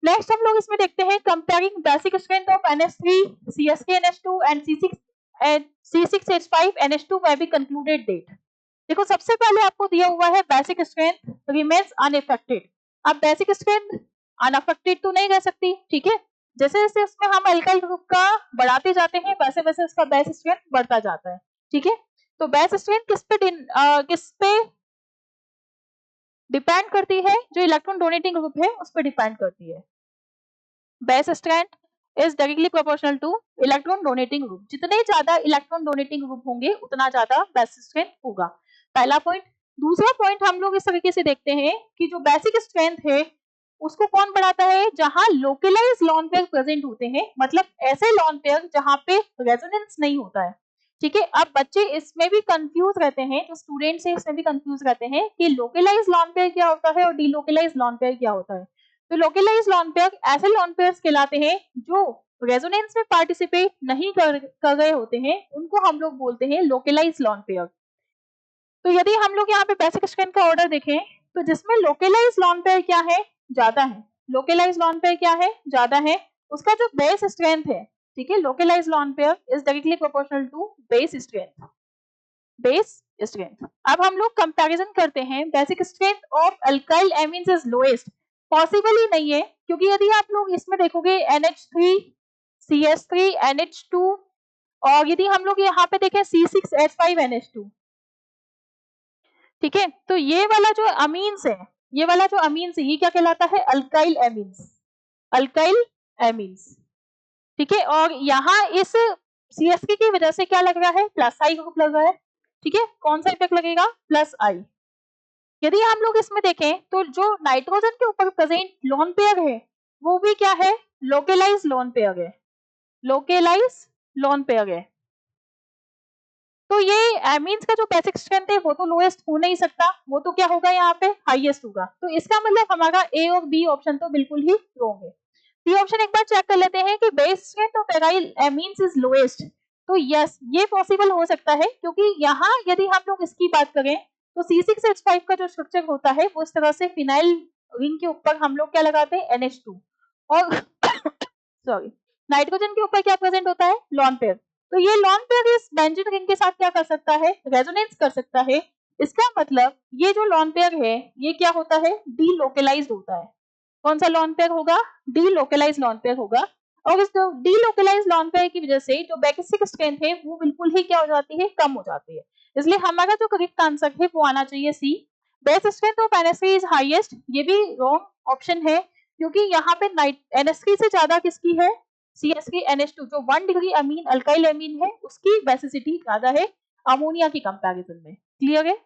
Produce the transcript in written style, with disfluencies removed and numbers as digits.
Next हम लोग इसमें देखते हैं comparing basic strength of NH3 CSKNH2 and C6H5 NH2 by be concluded that. देखो सबसे पहले आपको दिया हुआ है बेसिक स्ट्रेंथ रिमेन्स अनअफेक्टेड। अब बेसिक स्ट्रेंथ अनअफेक्टेड तो नहीं रह सकती, ठीक है। जैसे जैसे इसमें हम अल्काइल ग्रुप का बढ़ाते जाते हैं वैसे वैसे इसका बेस स्ट्रेंथ बढ़ता जाता है, ठीक है। तो बेस स्ट्रेंथ किस पे डिपेंड करती है? जो इलेक्ट्रॉन डोनेटिंग ग्रुप है उस पर डिपेंड करती है। Base strength is directly proportional two electron donating group. जितने ज्यादा इलेक्ट्रॉन डोनेटिंग ग्रुप होंगे उतना ज्यादा बेस स्ट्रेंथ होगा, पहला पॉइंट। दूसरा पॉइंट हम लोग इस तरीके से देखते हैं कि जो बेसिक स्ट्रेंथ है उसको कौन बढ़ाता है? जहां लोकलाइज लॉन पेयर प्रेजेंट होते हैं, मतलब ऐसे लॉन पेयर जहां पे रेजोनेंस नहीं होता है, ठीक है। अब बच्चे इसमें भी कंफ्यूज रहते हैं, जो स्टूडेंट्स हैं इसमें भी कंफ्यूज रहते हैं कि लोकलाइज लॉन पेयर क्या होता है और डीलोकलाइज लॉन पेयर क्या होता है। तो लोकलाइज लॉन पेयर ऐसे लॉन पेयर्स कहलाते हैं जो रेजोनेंस में पार्टिसिपेट नहीं कर रहे होते हैं, उनको हम लोग बोलते हैं लोकलाइज लॉन पेयर। तो यदि हम लोग यहाँ पे बेसिक स्ट्रेंथ का ऑर्डर देखें तो जिसमें लोकलाइज लॉन पेयर क्या है? ज्यादा है। लोकलाइज लॉन पेयर क्या है? ज्यादा है। उसका जो बेस स्ट्रेंथ है, ठीक है, localise lone pair is directly proportional to base strength. Base strength. अब हम लोग कंपैरिजन करते हैं basic strength of alkyl amines is lowest. Possible ही नहीं है, क्योंकि यदि आप लोग इसमें देखोगे NH3 CS3 NH2 और यदि हम लोग यहाँ पे देखें C6H5 NH2, ठीक है। तो ये वाला जो अमीन्स है, ये वाला जो अमीन्स है ये क्या कहलाता है? Alkyl amines. अल्काइल एमीन्स, ठीक है। और यहाँ इस CSK की वजह से क्या लग रहा है? प्लस आई ग्रुप लग रहा है, ठीक है। कौन सा इफेक्ट लगेगा? प्लस आई। यदि हम लोग इसमें देखें तो जो नाइट्रोजन के ऊपर प्रेजेंट लोन पेयर है वो भी क्या है? लोकलाइज लोन पेयर है। लोकलाइज लोन पेयर है। तो ये एमीन्स का जो बेसिक स्ट्रेंथ है वो तो लोएस्ट हो नहीं सकता, वो तो क्या होगा? यहाँ पे हाईएस्ट होगा। तो इसका मतलब हमारा ए और बी ऑप्शन तो बिल्कुल ही रॉन्ग है। सी ऑप्शन एक बार चेक कर लेते हैं कि base strength of aryl amines is lowest. तो यस, ये पॉसिबल हो सकता है, क्योंकि यहाँ यदि हम लोग इसकी बात करें तो C6H5 का जो स्ट्रक्चर होता है वो इस तरह से फिनाइल रिंग के ऊपर हम लोग क्या लगाते हैं? NH2 और सॉरी नाइट्रोजन के ऊपर क्या प्रेजेंट होता है? Lone pair. तो ये लॉन पेयर इस बेंजीन रिंग के साथ क्या कर सकता है? रेजोनेंस कर सकता है। इसका मतलब ये जो लॉन पेयर है ये क्या होता है? डीलोकलाइज्ड होता है। कौन सा लॉन पेयर होगा? डीलोकलाइज्ड लॉन पेयर होगा। और इस डीलोकलाइज्ड लॉन पेयर की वजह से जो बेसिक स्ट्रेंथ है वो बिल्कुल ही क्या हो जाती है? कम हो जाती है। इसलिए हमारा जो करेक्ट आंसर है वो आना चाहिए C. Base strength of NH3 is highest, ये भी रॉन्ग ऑप्शन है, क्योंकि यहाँ पे NH3 से ज्यादा किसकी है? CSK NH2 जो 1 डिग्री अमीन अल्काइल एमीन है उसकी बेसिसिटी ज्यादा है अमोनिया की कंपैरिजन में। क्लियर है?